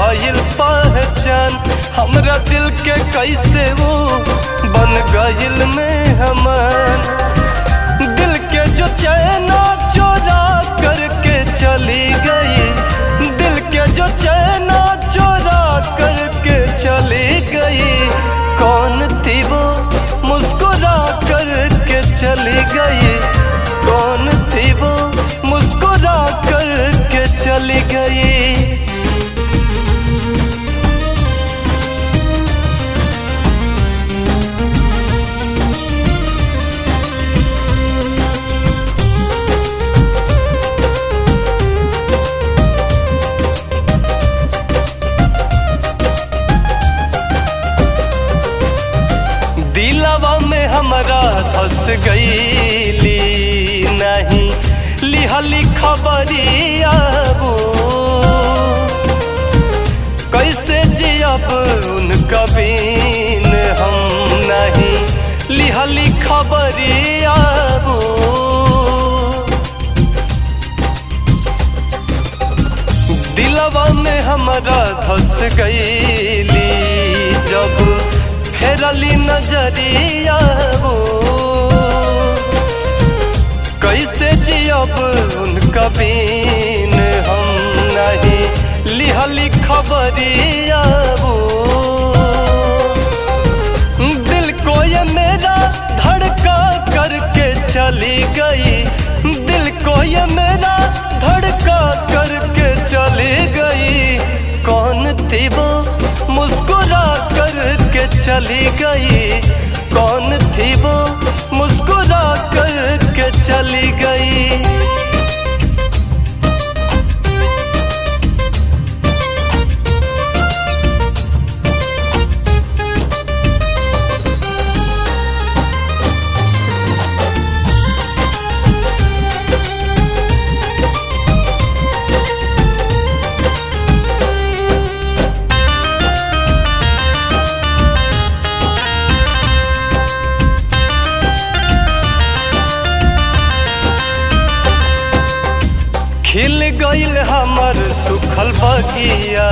भइल पहचान, हमरा दिल के कैसे वो बन गइल मेहमान। दिल के जो चैना चोरा करके चली गई, दिल के जो चैना चोरा करके चली गई। कौन थी वो मुस्कुरा करके चली गई, कौन थी वो मुस्कुरा करके चली गई। दिलवा में हमरा धस गईली, नहीं लिहली खबरिया वो। कैसे जियब उनका बिन हम, नहीं लिहली खबरिया वो। दिलवा में हमरा धस गईली, जब फेरली नजरिया वो। कैसे जियब उनका बिन हम, नहीं लिहली खबरिया वो। दिल को ये मेरा धड़का करके चली गई, दिल को ये मेरा धड़का करके चली गई। कौन थी वो मुस्कुरा करके चली गई, कौन थी वो मुस्कुरा करके चली गई। खिल गइल हमर सुखल बगिया,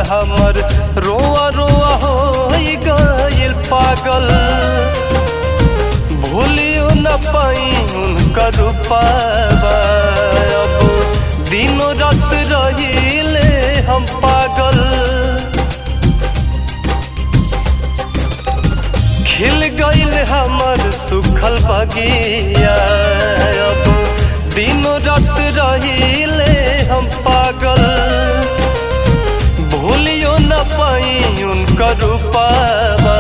हमर रोआ रोआ हो गइल पागल। भूलियो न पाई उनका रूपावा, अब दिनों रात रहिले हम पागल। खिल गइल हमर सुखल बगिया, अब दिनों रात रहिले हम पागल। भूलियो न पाई उनका रूपावा,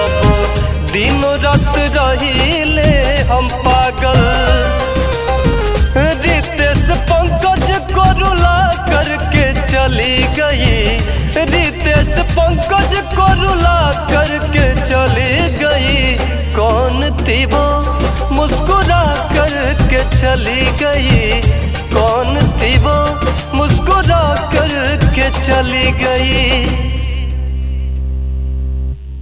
अब दिनों रात रहिले हम पागल। रितेश पंकज को रुला करके चली गई, रितेश पंकज को रुला करके चली गई। कौन थी वो मुस्कुरा करके चली गई, कौन थी वो मुस्कुरा करके चली गई।